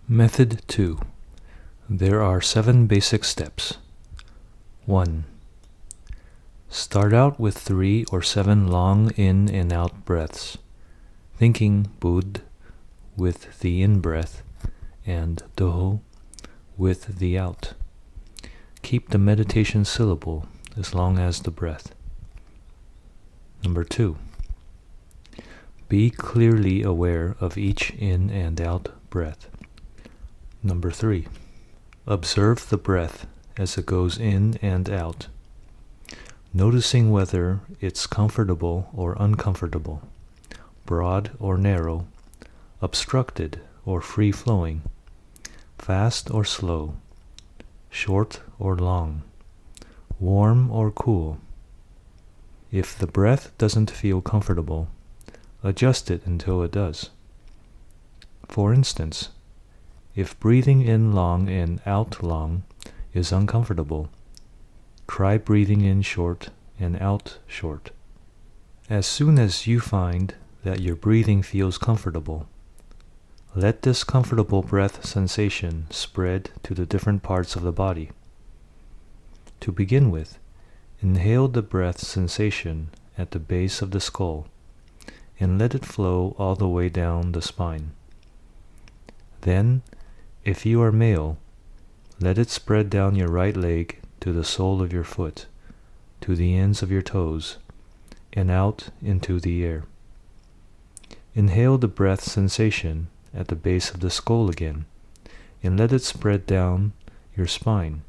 Method 2. There are 7 basic steps. 1. Start out with 3 or 7 long in and out breaths, thinking Bud with the in-breath and Do with the out. Keep the meditation syllable as long as the breath. Number 2. Be clearly aware of each in and out breath. Number 3. Observe the breath as it goes in and out, noticing whether it's comfortable or uncomfortable, broad or narrow, obstructed or free-flowing, fast or slow, short or long, warm or cool. If the breath doesn't feel comfortable, adjust it until it does. For instance, if breathing in long and out long is uncomfortable, try breathing in short and out short. As soon as you find that your breathing feels comfortable, let this comfortable breath sensation spread to the different parts of the body. To begin with, inhale the breath sensation at the base of the skull and let it flow all the way down the spine. Then, if you are male, let it spread down your right leg to the sole of your foot, to the ends of your toes, and out into the air. Inhale the breath sensation at the base of the skull again, and let it spread down your spine,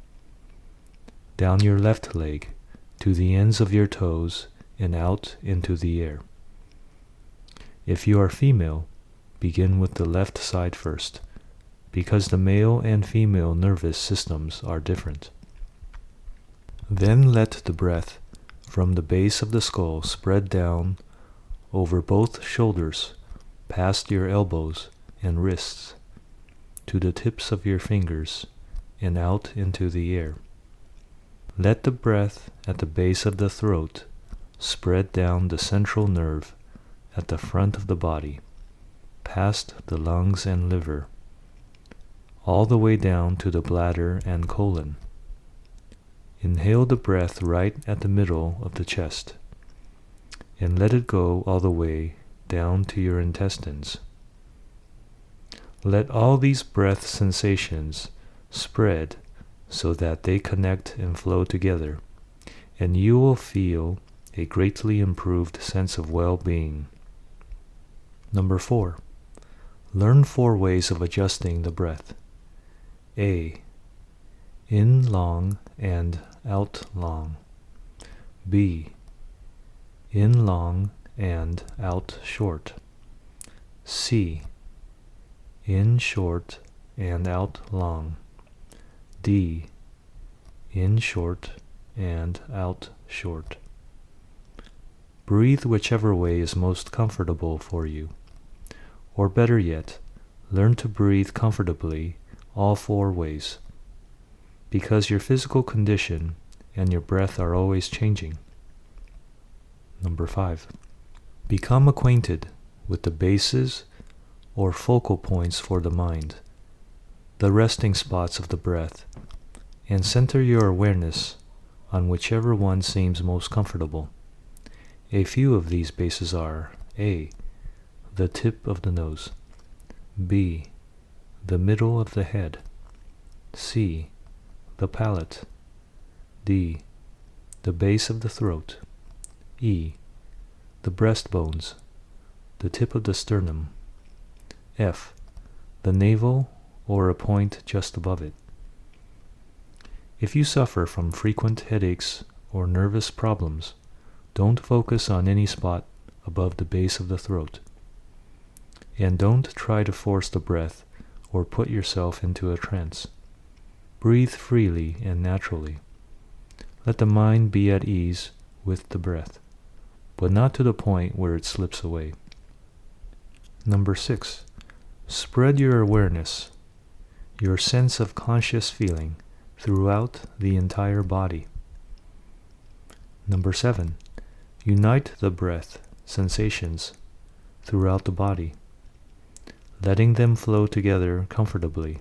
down your left leg, to the ends of your toes, and out into the air. If you are female, begin with the left side first, because the male and female nervous systems are different. Then let the breath from the base of the skull spread down over both shoulders, past your elbows and wrists, to the tips of your fingers, and out into the air. Let the breath at the base of the throat spread down the central nerve at the front of the body, past the lungs and liver, all the way down to the bladder and colon. Inhale the breath right at the middle of the chest, and let it go all the way down to your intestines. Let all these breath sensations spread so that they connect and flow together, and you will feel a greatly improved sense of well-being. Number 4. Learn 4 ways of adjusting the breath. A. In long and out long. B. In long and out short. C. In short and out long. D. In short and out short. Breathe whichever way is most comfortable for you. Or better yet, learn to breathe comfortably all 4 ways, because your physical condition and your breath are always changing. Number 5. Become acquainted with the bases or focal points for the mind, the resting spots of the breath, and center your awareness on whichever one seems most comfortable. A few of these bases are A. The tip of the nose. B. The middle of the head. C. The palate. D. The base of the throat. E. The breastbones, the tip of the sternum. F. The navel or a point just above it. If you suffer from frequent headaches or nervous problems, don't focus on any spot above the base of the throat. And don't try to force the breath or put yourself into a trance. Breathe freely and naturally. Let the mind be at ease with the breath, but not to the point where it slips away. Number 6. Spread your awareness, your sense of conscious feeling, throughout the entire body. Number 7. Unite the breath sensations throughout the body. letting them flow together comfortably,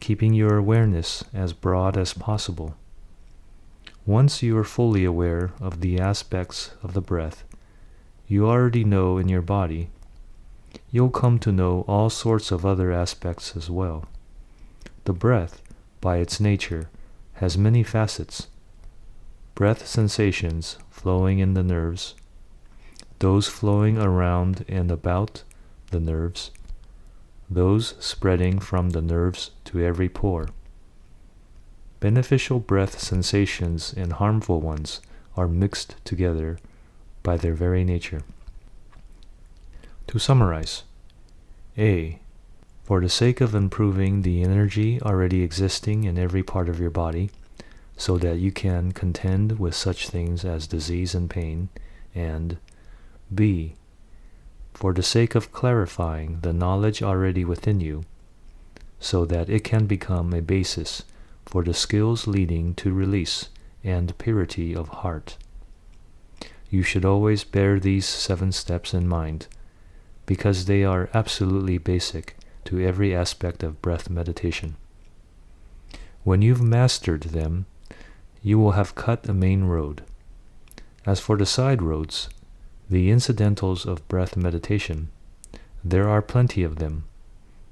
keeping your awareness as broad as possible. Once you are fully aware of the aspects of the breath you already know in your body, you'll come to know all sorts of other aspects as well. The breath, by its nature, has many facets. Breath sensations flowing in the nerves, those flowing around and about the nerves, those spreading from the nerves to every pore. Beneficial breath sensations and harmful ones are mixed together by their very nature. To summarize, A. For the sake of improving the energy already existing in every part of your body, so that you can contend with such things as disease and pain, and B. For the sake of clarifying the knowledge already within you, so that it can become a basis for the skills leading to release and purity of heart. You should always bear these 7 steps in mind, because they are absolutely basic to every aspect of breath meditation. When you've mastered them, you will have cut a main road. As for the side roads, the incidentals of breath meditation, there are plenty of them,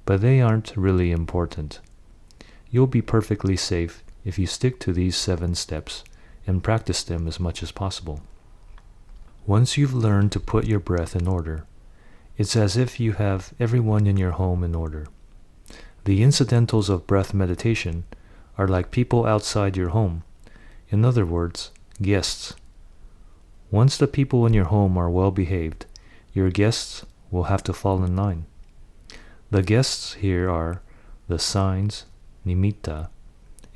but they aren't really important. You'll be perfectly safe if you stick to these 7 steps and practice them as much as possible. Once you've learned to put your breath in order, it's as if you have everyone in your home in order. The incidentals of breath meditation are like people outside your home. In other words, guests. Once the people in your home are well behaved, your guests will have to fall in line. The guests here are the signs, nimitta,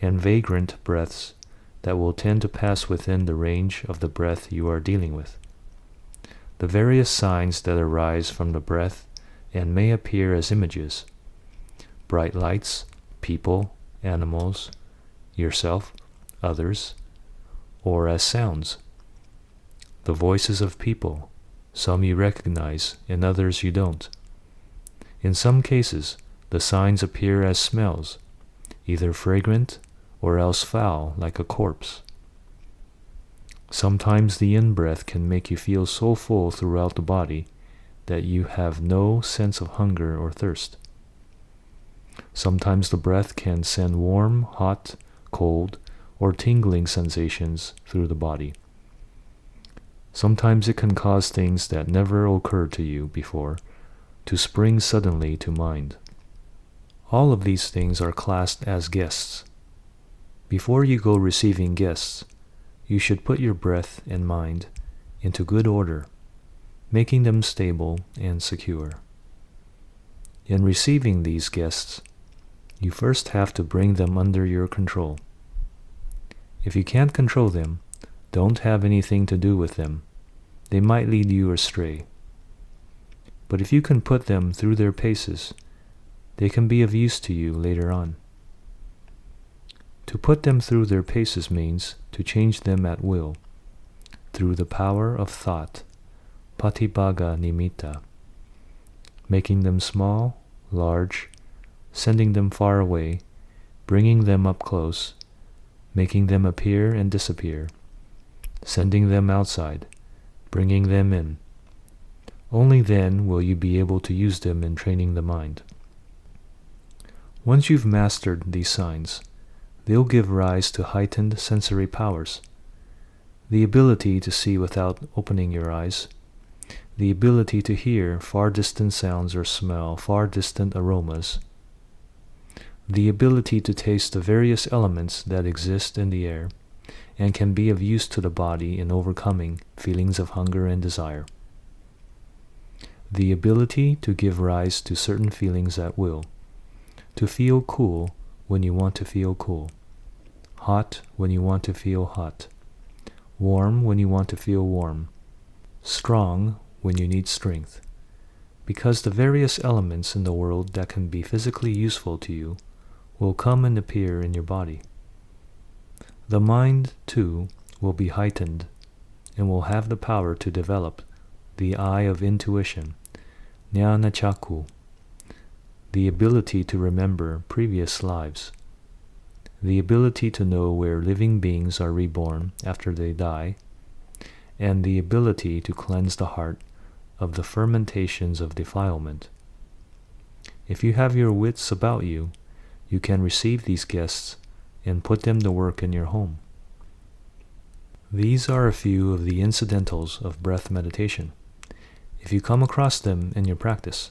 and vagrant breaths that will tend to pass within the range of the breath you are dealing with. The various signs that arise from the breath and may appear as images: bright lights, people, animals, yourself, others, or as sounds: the voices of people, some you recognize and others you don't. In some cases, the signs appear as smells, either fragrant or else foul like a corpse. Sometimes the in-breath can make you feel so full throughout the body that you have no sense of hunger or thirst. Sometimes the breath can send warm, hot, cold, or tingling sensations through the body. Sometimes it can cause things that never occurred to you before to spring suddenly to mind. All of these things are classed as guests. Before you go receiving guests, you should put your breath and mind into good order, making them stable and secure. In receiving these guests, you first have to bring them under your control. If you can't control them, don't have anything to do with them. They might lead you astray. But if you can put them through their paces, they can be of use to you later on. To put them through their paces means to change them at will, through the power of thought, patibhaga nimitta, making them small, large, sending them far away, bringing them up close, making them appear and disappear, sending them outside, bringing them in. Only then will you be able to use them in training the mind. Once you've mastered these signs, they'll give rise to heightened sensory powers: the ability to see without opening your eyes, the ability to hear far distant sounds or smell far distant aromas, the ability to taste the various elements that exist in the air and can be of use to the body in overcoming feelings of hunger and desire, the ability to give rise to certain feelings at will, to feel cool when you want to feel cool, hot when you want to feel hot, warm when you want to feel warm, strong when you need strength, because the various elements in the world that can be physically useful to you will come and appear in your body. The mind, too, will be heightened and will have the power to develop the eye of intuition, Jnana Chakku, the ability to remember previous lives, the ability to know where living beings are reborn after they die, and the ability to cleanse the heart of the fermentations of defilement. If you have your wits about you, you can receive these guests and put them to work in your home. These are a few of the incidentals of breath meditation. If you come across them in your practice,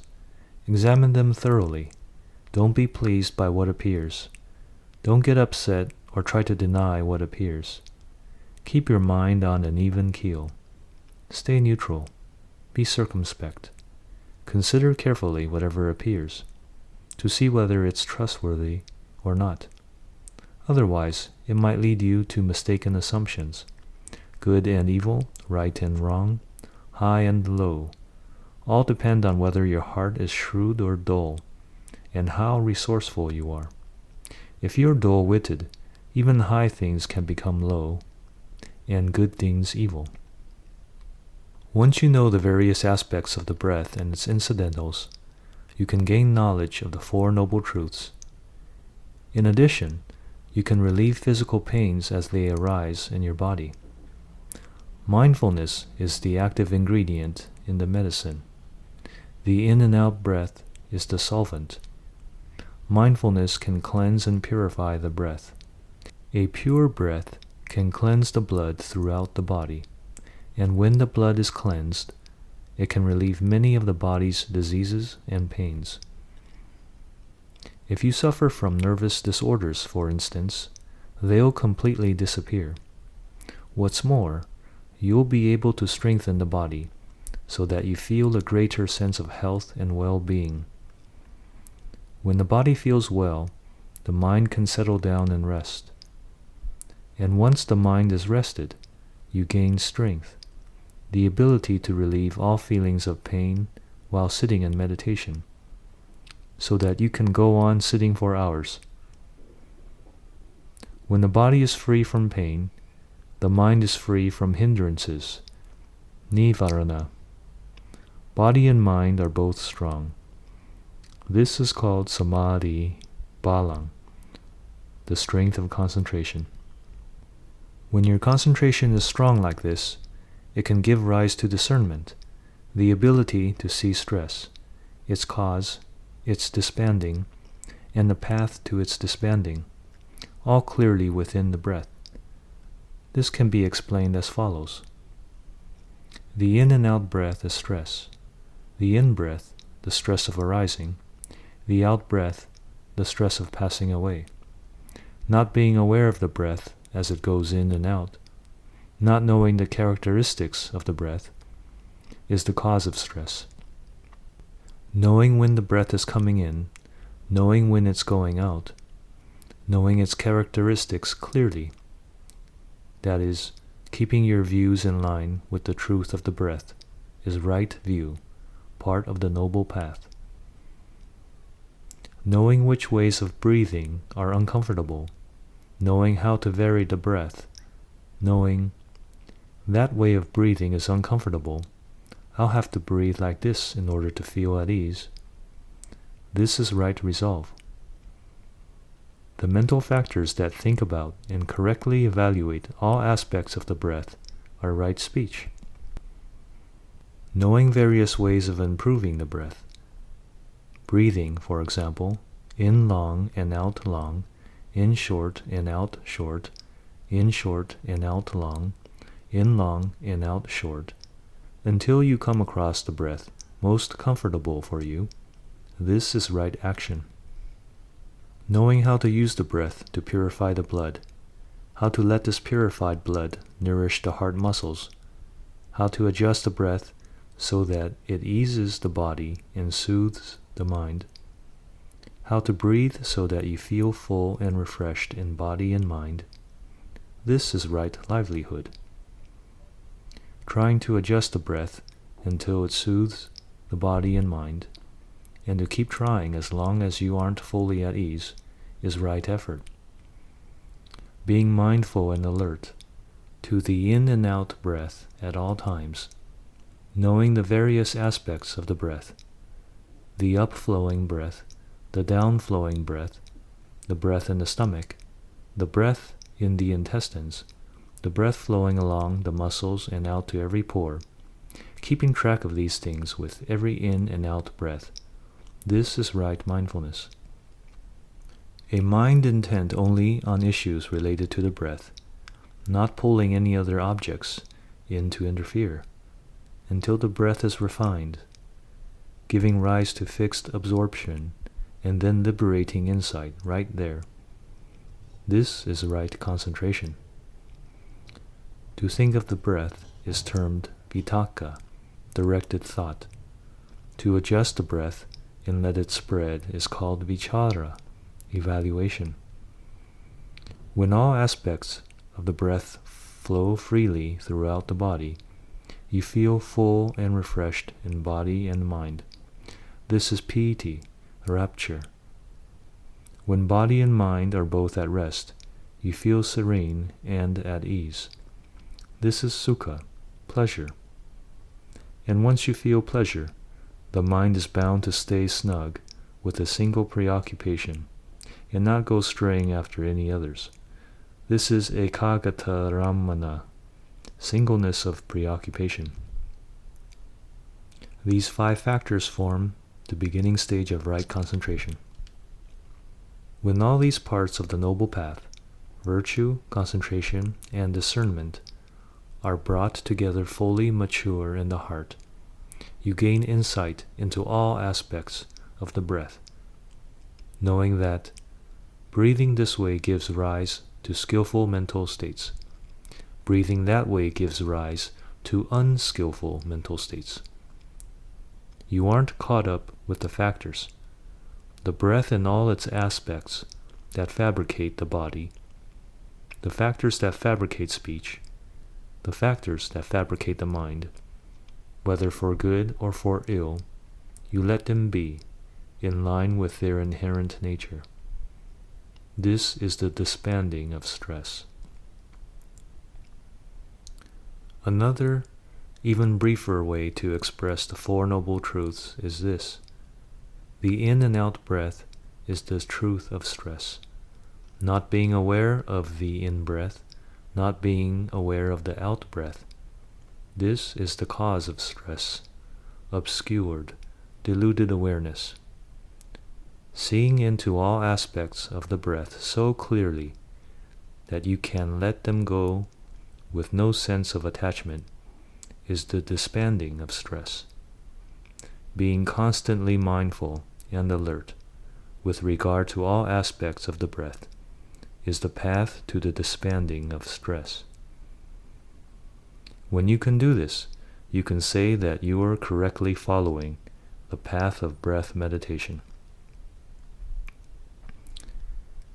examine them thoroughly. Don't be pleased by what appears. Don't get upset or try to deny what appears. Keep your mind on an even keel. Stay neutral. Be circumspect. Consider carefully whatever appears, to see whether it's trustworthy or not. Otherwise, it might lead you to mistaken assumptions. Good and evil, right and wrong, high and low, all depend on whether your heart is shrewd or dull, and how resourceful you are. If you're dull-witted, even high things can become low, and good things evil. Once you know the various aspects of the breath and its incidentals, you can gain knowledge of the Four Noble Truths. In addition, you can relieve physical pains as they arise in your body. Mindfulness is the active ingredient in the medicine. The in and out breath is the solvent. Mindfulness can cleanse and purify the breath. A pure breath can cleanse the blood throughout the body, and when the blood is cleansed, it can relieve many of the body's diseases and pains. If you suffer from nervous disorders, for instance, they'll completely disappear. What's more, you'll be able to strengthen the body so that you feel a greater sense of health and well-being. When the body feels well, the mind can settle down and rest. And once the mind is rested, you gain strength, the ability to relieve all feelings of pain while sitting in meditation, so that you can go on sitting for hours. When the body is free from pain, the mind is free from hindrances, nivarana. Body and mind are both strong. This is called Samadhi balang, the strength of concentration. When your concentration is strong like this, it can give rise to discernment, the ability to see stress, its cause, its disbanding, and the path to its disbanding, all clearly within the breath. This can be explained as follows. The in and out breath is stress. The in-breath, the stress of arising. The out-breath, the stress of passing away. Not being aware of the breath as it goes in and out, not knowing the characteristics of the breath, is the cause of stress. Knowing when the breath is coming in, knowing when it's going out, knowing its characteristics clearly, that is, keeping your views in line with the truth of the breath, is right view, part of the noble path. Knowing which ways of breathing are uncomfortable, knowing how to vary the breath, knowing that way of breathing is uncomfortable, I'll have to breathe like this in order to feel at ease. This is right resolve. The mental factors that think about and correctly evaluate all aspects of the breath are right speech. Knowing various ways of improving the breath. Breathing, for example, in long and out long, in short and out short, in short and out long, in long and out short, until you come across the breath most comfortable for you. This is right action. Knowing how to use the breath to purify the blood, how to let this purified blood nourish the heart muscles, how to adjust the breath so that it eases the body and soothes the mind, how to breathe so that you feel full and refreshed in body and mind. This is right livelihood. Trying to adjust the breath until it soothes the body and mind, and to keep trying as long as you aren't fully at ease, is right effort. Being mindful and alert to the in and out breath at all times, knowing the various aspects of the breath, the upflowing breath, the downflowing breath, the breath in the stomach, the breath in the intestines, the breath flowing along the muscles and out to every pore, keeping track of these things with every in and out breath. This is right mindfulness. A mind intent only on issues related to the breath, not pulling any other objects in to interfere, until the breath is refined, giving rise to fixed absorption, and then liberating insight right there. This is right concentration. To think of the breath is termed vitakka, directed thought. To adjust the breath and let it spread is called vichara, evaluation. When all aspects of the breath flow freely throughout the body, you feel full and refreshed in body and mind. This is piti, rapture. When body and mind are both at rest, you feel serene and at ease. This is sukha, pleasure. And once you feel pleasure, the mind is bound to stay snug with a single preoccupation and not go straying after any others. This is ekagata ramana, singleness of preoccupation. These 5 factors form the beginning stage of right concentration. When all these parts of the noble path, virtue, concentration, and discernment, are brought together fully mature in the heart, you gain insight into all aspects of the breath, knowing that breathing this way gives rise to skillful mental states. Breathing that way gives rise to unskillful mental states. You aren't caught up with the factors, the breath and all its aspects that fabricate the body, the factors that fabricate speech, the factors that fabricate the mind. Whether for good or for ill, you let them be, in line with their inherent nature. This is the disbanding of stress. Another, even briefer way to express the 4 Noble Truths is this. The in and out breath is the truth of stress. Not being aware of the in-breath, not being aware of the out-breath. This is the cause of stress, obscured, deluded awareness. Seeing into all aspects of the breath so clearly that you can let them go with no sense of attachment is the disbanding of stress. Being constantly mindful and alert with regard to all aspects of the breath is the path to the disbanding of stress. When you can do this, you can say that you are correctly following the path of breath meditation.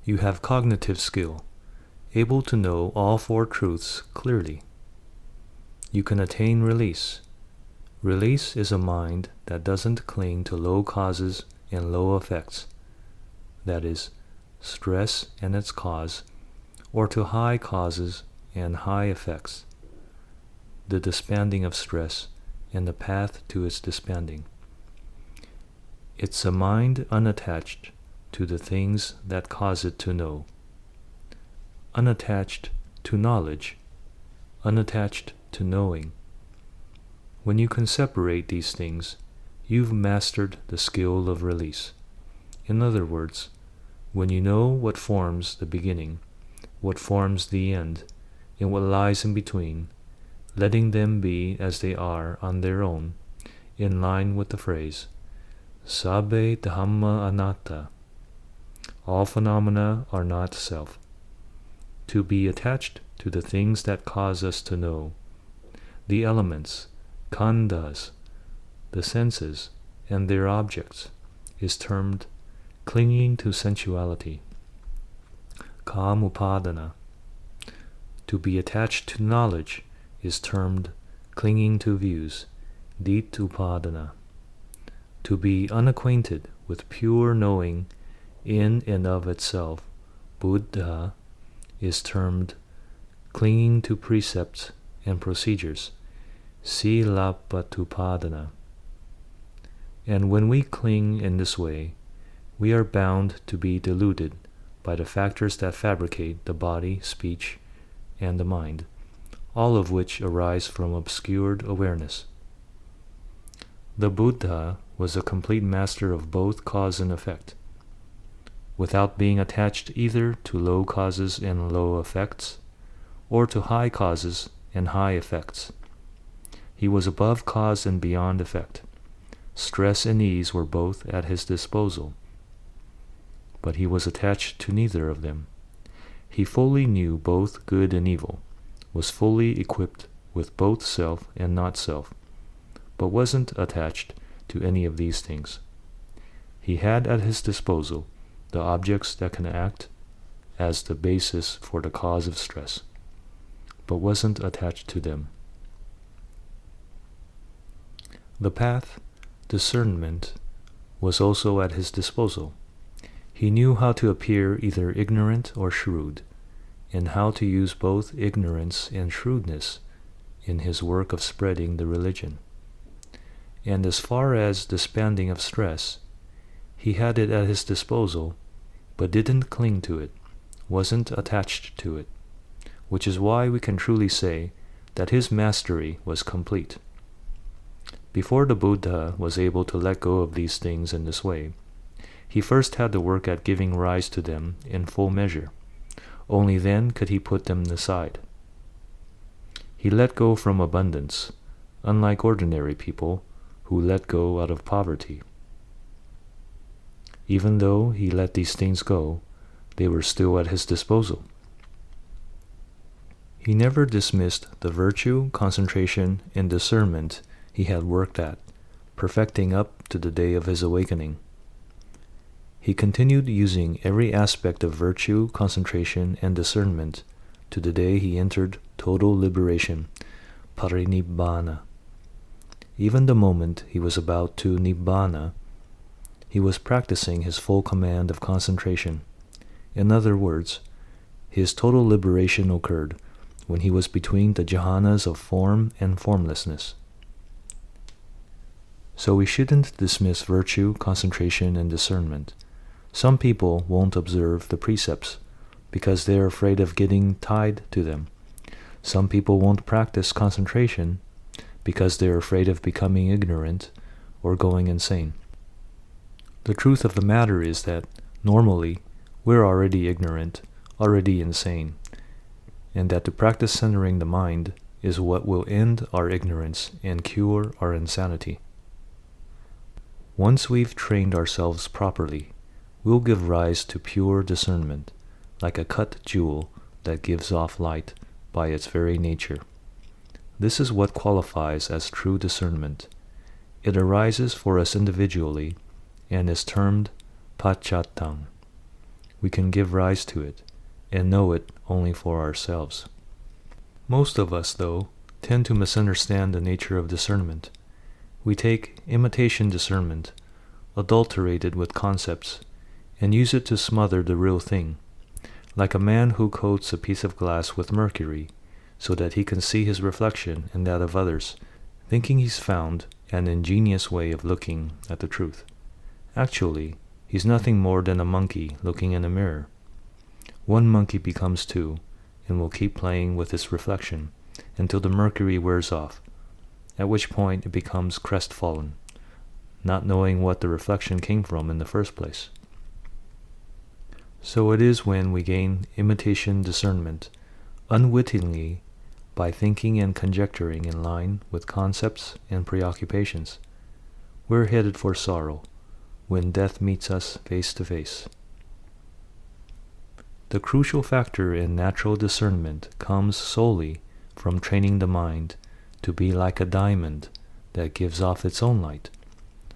You have cognitive skill, able to know all 4 truths clearly. You can attain release. Release is a mind that doesn't cling to low causes and low effects, that is, stress and its cause, or to high causes and high effects, the disbanding of stress and the path to its disbanding. It's a mind unattached to the things that cause it to know, unattached to knowledge, unattached to knowing. When you can separate these things, you've mastered the skill of release. In other words, when you know what forms the beginning, what forms the end, and what lies in between, letting them be as they are on their own, in line with the phrase, Sabbe Dhamma Anatta, all phenomena are not self. To be attached to the things that cause us to know, the elements, khandhas, the senses, and their objects, is termed clinging to sensuality, kamupadana. To be attached to knowledge is termed clinging to views, ditupadana. To be unacquainted with pure knowing in and of itself, buddha, is termed clinging to precepts and procedures, silapatupadana. And when we cling in this way, we are bound to be deluded by the factors that fabricate the body, speech, and the mind, all of which arise from obscured awareness. The Buddha was a complete master of both cause and effect, without being attached either to low causes and low effects, or to high causes and high effects. He was above cause and beyond effect. Stress and ease were both at his disposal, but he was attached to neither of them. He fully knew both good and evil, was fully equipped with both self and not self, but wasn't attached to any of these things. He had at his disposal the objects that can act as the basis for the cause of stress, but wasn't attached to them. The path, discernment, was also at his disposal. He knew how to appear either ignorant or shrewd, and how to use both ignorance and shrewdness in his work of spreading the religion. And as far as the spending of stress, he had it at his disposal, but didn't cling to it, wasn't attached to it, which is why we can truly say that his mastery was complete. Before the Buddha was able to let go of these things in this way, he first had to work at giving rise to them in full measure. Only then could he put them aside. He let go from abundance, unlike ordinary people who let go out of poverty. Even though he let these things go, they were still at his disposal. He never dismissed the virtue, concentration, and discernment he had worked at, perfecting up to the day of his awakening. He continued using every aspect of virtue, concentration, and discernment to the day he entered total liberation, parinibbana. Even the moment he was about to nibbana, he was practicing his full command of concentration. In other words, his total liberation occurred when he was between the jhanas of form and formlessness. So we shouldn't dismiss virtue, concentration, and discernment. Some people won't observe the precepts because they're afraid of getting tied to them. Some people won't practice concentration because they're afraid of becoming ignorant or going insane. The truth of the matter is that, normally, we're already ignorant, already insane, and that to practice centering the mind is what will end our ignorance and cure our insanity. Once we've trained ourselves properly, we'll give rise to pure discernment, like a cut jewel that gives off light by its very nature. This is what qualifies as true discernment. It arises for us individually and is termed paccattam. We can give rise to it and know it only for ourselves. Most of us, though, tend to misunderstand the nature of discernment. We take imitation discernment, adulterated with concepts, and use it to smother the real thing, like a man who coats a piece of glass with mercury so that he can see his reflection and that of others, thinking he's found an ingenious way of looking at the truth. Actually, he's nothing more than a monkey looking in a mirror. One monkey becomes two, and will keep playing with its reflection until the mercury wears off, at which point it becomes crestfallen, not knowing what the reflection came from in the first place. So it is when we gain imitation discernment, unwittingly, by thinking and conjecturing in line with concepts and preoccupations, we're headed for sorrow, when death meets us face to face. The crucial factor in natural discernment comes solely from training the mind to be like a diamond that gives off its own light,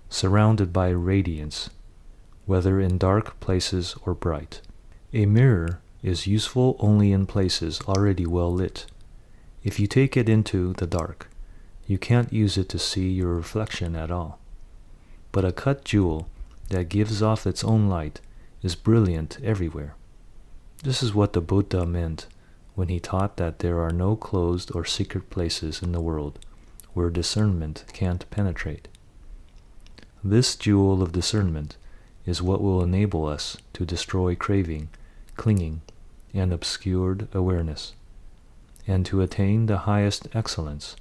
surrounded by radiance, whether in dark places or bright. A mirror is useful only in places already well lit. If you take it into the dark, you can't use it to see your reflection at all. But a cut jewel that gives off its own light is brilliant everywhere. This is what the Buddha meant when he taught that there are no closed or secret places in the world where discernment can't penetrate. This jewel of discernment is what will enable us to destroy craving, clinging, and obscured awareness, and to attain the highest excellence,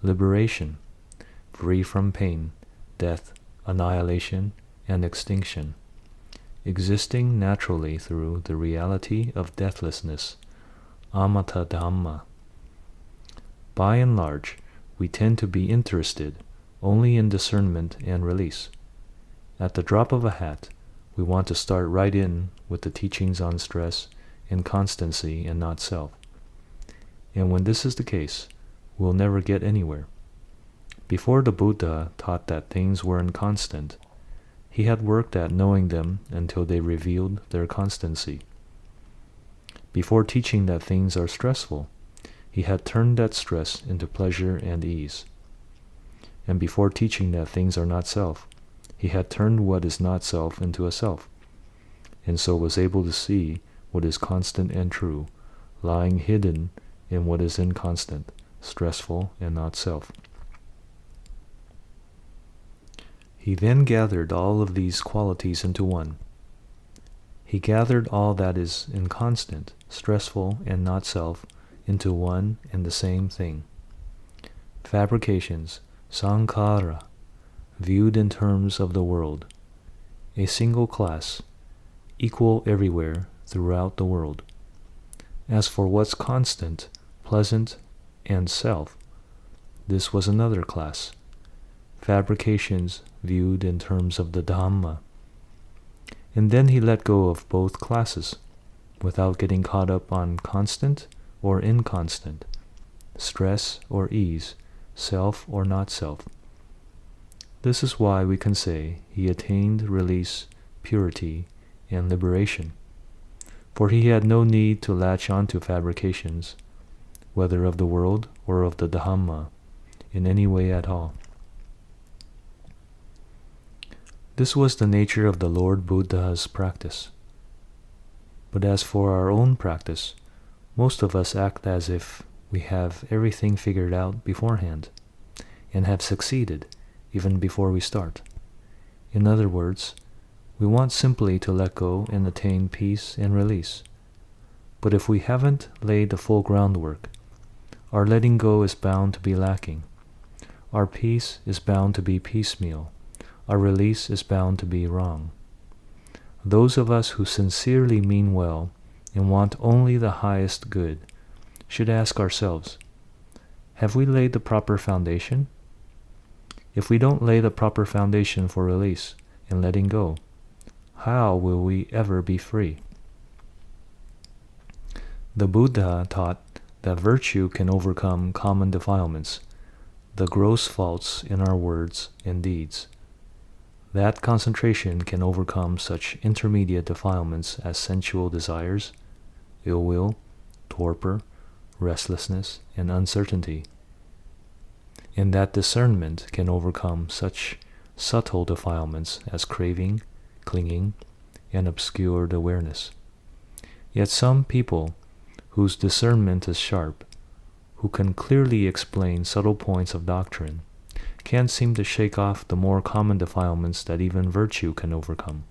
liberation, free from pain, death, annihilation, and extinction, existing naturally through the reality of deathlessness, amata dhamma. By and large, we tend to be interested only in discernment and release. At the drop of a hat, we want to start right in with the teachings on stress, inconstancy, and not self. And when this is the case, we'll never get anywhere. Before the Buddha taught that things were inconstant, he had worked at knowing them until they revealed their constancy. Before teaching that things are stressful, he had turned that stress into pleasure and ease. And before teaching that things are not self, he had turned what is not self into a self, and so was able to see what is constant and true, lying hidden in what is inconstant, stressful, and not self. He then gathered all of these qualities into one. He gathered all that is inconstant, stressful, and not self into one and the same thing. Fabrications, sankhara, viewed in terms of the world, a single class, equal everywhere throughout the world. As for what's constant, pleasant, and self, this was another class, fabrications viewed in terms of the Dhamma. And then he let go of both classes, without getting caught up on constant or inconstant, stress or ease, self or not self. This is why we can say he attained release, purity, and liberation, for he had no need to latch onto fabrications, whether of the world or of the Dhamma, in any way at all. This was the nature of the Lord Buddha's practice. But as for our own practice, most of us act as if we have everything figured out beforehand, and have succeeded even before we start. In other words, we want simply to let go and attain peace and release. But if we haven't laid the full groundwork, our letting go is bound to be lacking. Our peace is bound to be piecemeal. Our release is bound to be wrong. Those of us who sincerely mean well and want only the highest good should ask ourselves, have we laid the proper foundation? If we don't lay the proper foundation for release and letting go, how will we ever be free? The Buddha taught that virtue can overcome common defilements, the gross faults in our words and deeds. That concentration can overcome such intermediate defilements as sensual desires, ill will, torpor, restlessness, and uncertainty. And that discernment can overcome such subtle defilements as craving, clinging, and obscured awareness. Yet some people whose discernment is sharp, who can clearly explain subtle points of doctrine, can't seem to shake off the more common defilements that even virtue can overcome.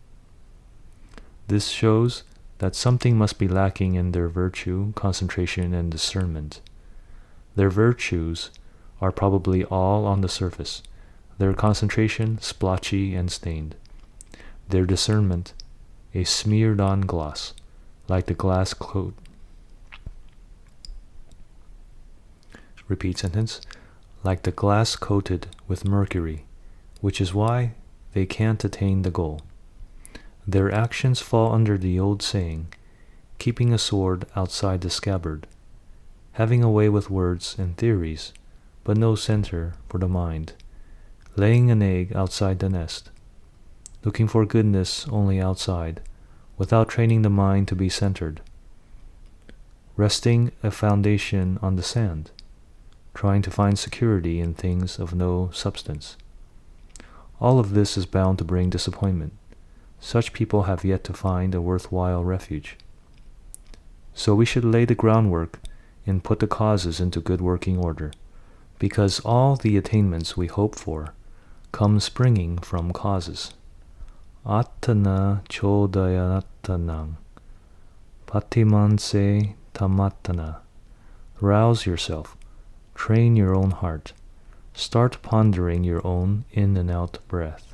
This shows that something must be lacking in their virtue, concentration, and discernment. Their virtues are probably all on the surface, their concentration splotchy and stained, their discernment a smeared-on gloss, like the glass coat. Repeat sentence. Like the glass coated with mercury, which is why they can't attain the goal. Their actions fall under the old saying, keeping a sword outside the scabbard, having a way with words and theories, but no center for the mind, laying an egg outside the nest, looking for goodness only outside, without training the mind to be centered, resting a foundation on the sand, trying to find security in things of no substance. All of this is bound to bring disappointment. Such people have yet to find a worthwhile refuge. So we should lay the groundwork and put the causes into good working order, because all the attainments we hope for come springing from causes. Attana chodayanattanang, patimanse tamatana. Rouse yourself, train your own heart, start pondering your own in and out breath.